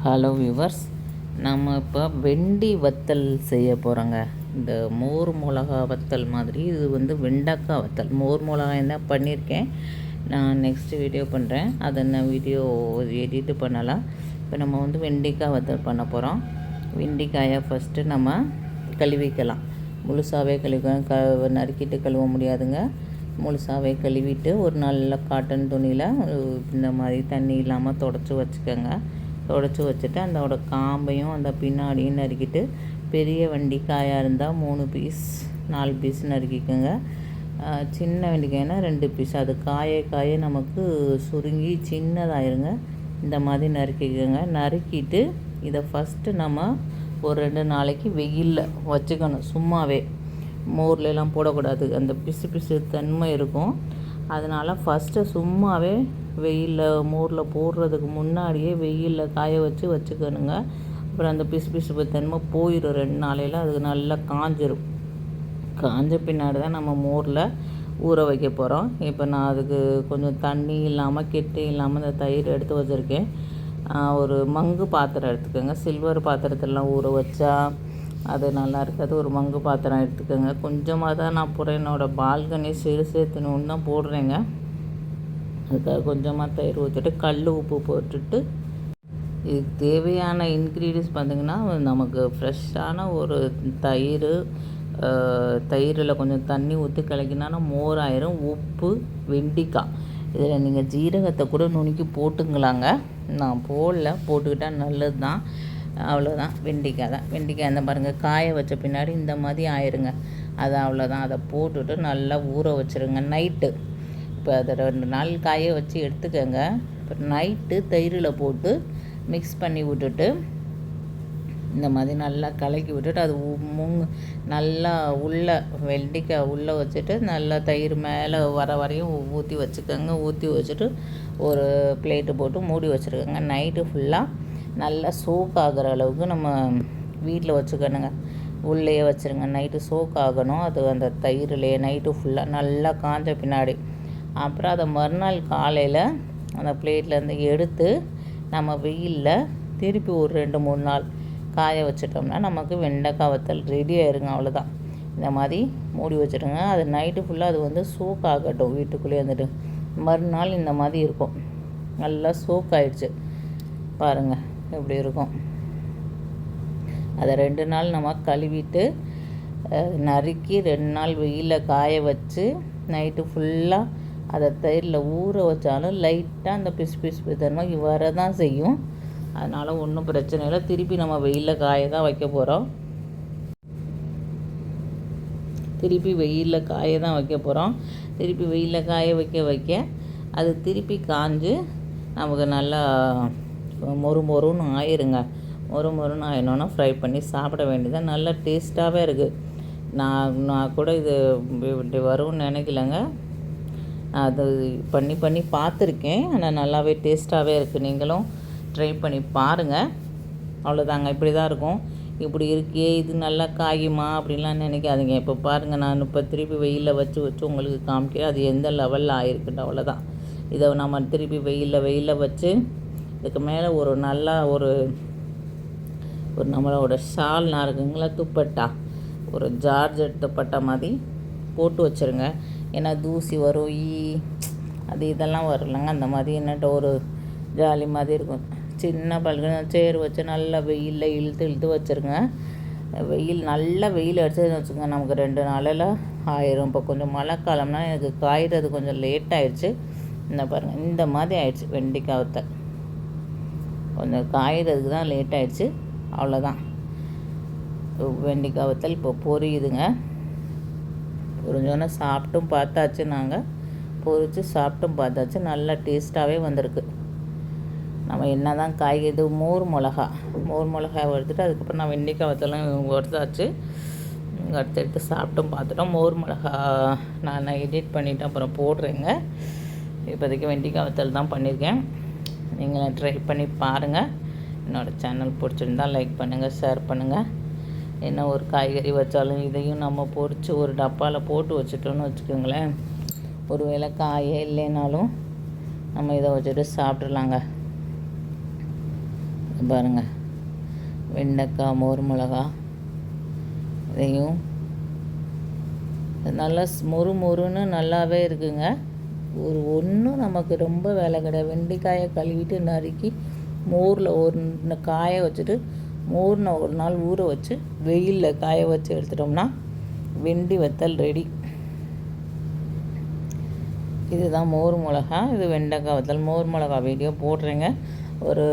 Hello viewers, நம்ம இப்போ வெண்டி வத்தல் செய்ய போகிறோங்க. இந்த மோர் மிளகா வத்தல் மாதிரி இது வந்து வெண்டைக்காய் வத்தல். மோர் மிளகாய் தான் பண்ணியிருக்கேன். நான் நெக்ஸ்ட்டு வீடியோ பண்ணுறேன், அதை நான் வீடியோ எடிட்டு பண்ணலாம். இப்போ நம்ம வந்து வெண்டைக்காய் வத்தல் பண்ண போகிறோம். வெண்டைக்காயை ஃபஸ்ட்டு நம்ம கழுவிக்கலாம். முழுசாகவே கழுவிக்கலாம், நறுக்கிட்டு கழுவ முடியாதுங்க. முழுசாகவே கழுவிட்டு ஒரு நல்ல காட்டன் துணியில் இந்த மாதிரி தண்ணி இல்லாமல் தொடச்சி வச்சுக்கோங்க. தொடச்சி வச்சுட்டு அதோட காம்பையும் அந்த பின்னாடியும் நறுக்கிட்டு, பெரிய வெண்டைக்காயாக இருந்தால் 3 பீஸ் 4 பீஸ் நறுக்கிக்கோங்க. சின்ன வெண்டைக்காய்னா 2 பீஸ். அது காய நமக்கு சுருங்கி சின்னதாயிருங்க. இந்த மாதிரி நறுக்கிக்கோங்க. நறுக்கிட்டு இதை ஃபஸ்ட்டு நம்ம ஒரு 2 நாளைக்கு வெயிலில் வச்சுக்கணும். சும்மாவே மோர்லெலாம் போடக்கூடாது, அந்த பிசு தன்மை இருக்கும். அதனால் ஃபஸ்ட்டு சும்மாவே வெயிலில் மோரில் போடுறதுக்கு முன்னாடியே வெயிலில் காய வச்சுக்கணுங்க. அப்புறம் அந்த பிசு தன்மை போயிடும் 2 நாளையில். அதுக்கு நல்லா காஞ்சிரும். காஞ்ச பின்னாடி தான் நம்ம மோரில் ஊற வைக்க போகிறோம். இப்போ நான் அதுக்கு கொஞ்சம் தண்ணி இல்லாமல் கெட்டி இல்லாமல் அந்த தயிர் எடுத்து வச்சுருக்கேன். ஒரு மங்கு பாத்திரம் எடுத்துக்கோங்க. சில்வர் பாத்திரத்திலலாம் ஊற வச்சா அது நல்லா இருக்காது. ஒரு மங்கு பாத்திரம் எடுத்துக்கோங்க. கொஞ்சமாக தான் நான் போடுறேன். என்னோடய பால்கனி சேர்த்துணுன்னு தான் போடுறேங்க. அதுக்காக கொஞ்சமாக தயிர் ஊற்றிட்டு கல் உப்பு போட்டுட்டு, இதுக்கு தேவையான இன்க்ரீடியன்ஸ் பார்த்திங்கன்னா, நமக்கு ஃப்ரெஷ்ஷான ஒரு தயிரில் கொஞ்சம் தண்ணி ஊற்றி கலக்கினா மோர் ஆயிரும். உப்பு, வெண்டைக்காய், இதில் நீங்கள் ஜீரகத்தை கூட நுணுக்கி போட்டுங்களாங்க. நான் போட்டுக்கிட்டால் நல்லது தான். அவ்வளோதான். வெண்டைக்காய் தான். வெண்டைக்காய் இந்த பாருங்கள், காய வச்ச பின்னாடி இந்த மாதிரி ஆயிருங்க. அது அவ்வளோதான். அதை போட்டுட்டு நல்லா ஊற வச்சுருங்க நைட்டு. இப்போ அதை 2 நாள் காய வச்சு எடுத்துக்கோங்க. இப்போ நைட்டு தயிரில் போட்டு மிக்ஸ் பண்ணி விட்டுட்டு, இந்த மாதிரி நல்லா கலக்கி விட்டுட்டு, அது நல்லா வெண்டைக்காய் உள்ளே வச்சுட்டு நல்லா தயிர் மேலே வரையும் ஊற்றி வச்சுக்கோங்க. ஊற்றி வச்சுட்டு ஒரு பிளேட்டு போட்டு மூடி வச்சுருக்கோங்க. நைட்டு ஃபுல்லாக நல்லா சோக் ஆகிற அளவுக்கு நம்ம வீட்டில் வச்சுக்கணுங்க. உள்ளே வச்சுருங்க. நைட்டு சோக் ஆகணும். அது அந்த தயிர்லேயே நைட்டு ஃபுல்லாக நல்லா காஞ்ச பின்னாடி அப்புறம் அதை மறுநாள் காலையில் அந்த பிளேட்லேருந்து எடுத்து நம்ம வெயிலில் திருப்பி ஒரு 2-3 நாள் காய வச்சிட்டோம்னா நமக்கு வெண்டைக்காய் வத்தல் ரெடி ஆயிருங்க. அவ்வளோதான். இந்த மாதிரி மூடி வச்சுடுங்க. அது நைட்டு ஃபுல்லாக அது வந்து சோக் ஆகட்டும். வீட்டுக்குள்ளேயே வந்துட்டு மறுநாள் இந்த மாதிரி இருக்கும். நல்லா சோக் ஆகிடுச்சு பாருங்கள், இப்படி இருக்கும். அதை 2 நாள் நம்ம கழுவிட்டு நறுக்கி 2 நாள் வெயிலில் காய வச்சு நைட்டு ஃபுல்லாக அதை தயிரில் ஊற வச்சாலும் லைட்டாக அந்த பிசு தன்மை வர தான் செய்யும். அதனால் ஒன்றும் பிரச்சனை இல்லை. திருப்பி நம்ம வெயிலில் காய தான் வைக்க போகிறோம். திருப்பி வெயிலில் காய வைக்க அது திருப்பி காஞ்சு நமக்கு நல்லா மொறுன்னு ஆயிருங்க. மொறுன்னு ஆயினோன்னா ஃப்ரை பண்ணி சாப்பிட வேண்டியதான். நல்லா டேஸ்ட்டாகவே இருக்குது. நான் கூட இது இப்படி வரும்னு நினைக்கலங்க. அது பண்ணி பார்த்துருக்கேன். ஆனால் நல்லாவே டேஸ்ட்டாகவே இருக்குது. நீங்களும் ட்ரை பண்ணி பாருங்கள். அவ்வளோதாங்க. இப்படி தான் இருக்கும். இப்படி இருக்கே, இது நல்லா காயுமா அப்படின்லாம் நினைக்காதீங்க. இப்போ பாருங்கள், நான் இப்போ திருப்பி வெயிலில் வச்சு உங்களுக்கு காமிக்கிறேன். அது எந்த லெவலில் ஆகிருக்குண்டு. அவ்வளோதான். இதை நம்ம திருப்பி வெயிலில் வச்சு இதுக்கு மேலே ஒரு நல்லா ஒரு நம்மளோட ஷால்னா இருக்குங்களா, துப்பட்டா, ஒரு ஜார்ஜெட் துப்பட்டா மாதிரி போட்டு வச்சுருங்க. ஏன்னா தூசி வரும், இதெல்லாம் வரலங்க. அந்த மாதிரி என்னட்ட ஒரு ஜாலி மாதிரி இருக்கும். சின்ன பல்கனி சேர் வச்சு நல்லா வெயிலில் இழுத்து வச்சுருங்க. நல்லா வெயில் அடிச்சதுன்னு வச்சுக்கோங்க, நமக்கு 2 நாளில் ஆயிரும். இப்போ கொஞ்சம் மழை காலம்னா எனக்கு காய்கிறது கொஞ்சம் லேட் ஆகிடுச்சு. இந்த பாருங்கள், இந்த மாதிரி ஆயிடுச்சு. வெண்டைக்காய் வத்தல் கொஞ்சம் காய்கிறதுக்கு தான் லேட் ஆகிடுச்சு. அவ்வளோதான். வெண்டைக்காய் வத்தல் இப்போ பொரியுதுங்க. பொரிஞ்சோன்னே சாப்பிட்டும் பார்த்தாச்சு. நாங்கள் பொரித்து சாப்பிட்டும் பார்த்தாச்சு. நல்லா டேஸ்ட்டாகவே வந்திருக்கு. நம்ம என்ன தான் காய்கறி மோர் மிளகாய் வறுத்துட்டு அதுக்கப்புறம் நான் வெண்டைக்காய் வத்தலாம் வறுத்தாச்சு. எடுத்து சாப்பிட்டும் பார்த்துட்டோம். மோர் மிளகா நான் எடிட் பண்ணிவிட்டு அப்புறம் போடுறேங்க. இப்போதைக்கு வெண்டைக்காய் வத்தல் தான் பண்ணியிருக்கேன். நீங்களும் ட்ரை பண்ணி பாருங்கள். என்னோடய சேனல் பிடிச்சிருந்தால் லைக் பண்ணுங்கள், ஷேர் பண்ணுங்கள். என்ன ஒரு காய்கறி வச்சாலும் இதையும் நம்ம பொரித்து ஒரு டப்பாவில் போட்டு வச்சுட்டோன்னு வச்சுக்கோங்களேன், ஒரு வேளை காயே இல்லைனாலும் நம்ம இதை வச்சுட்டு சாப்பிட்றலாங்க. பாருங்கள், வெண்டைக்காய் மோர் மிளகா இதையும் நல்லா மொறுன்னு நல்லாவே இருக்குங்க. ஒன்றும் நமக்கு ரொம்ப வேலை கிடையாது. வெண்டைக்காயை கழுவிட்டு நறுக்கி மோரில் ஒரு காய வச்சுட்டு மோரில் ஒரு நாள் ஊற வச்சு வெயிலில் காய வச்சு எடுத்துட்டோம்னா வெண்டி வத்தல் ரெடி. இதுதான் மோர் மிளகா, இது வெண்டைக்காய் வத்தல். மோர் மிளகா வீடியோ போடுறேங்க. ஒரு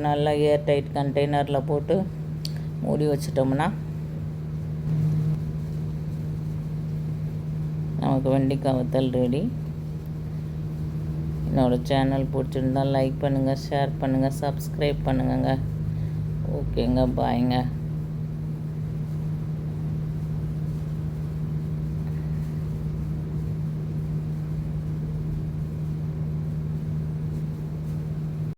நல்ல ஏர் டைட் கண்டெய்னரில் போட்டு மூடி வச்சிட்டோம்னா நமக்கு வெண்டைக்காய் வத்தல் ரெடி. என்னோடய சேனல் பிடிச்சிருந்தால் லைக் பண்ணுங்கள், ஷேர் பண்ணுங்கள், சப்ஸ்கிரைப் பண்ணுங்கங்க. ஓகேங்க, பாய்ங்க.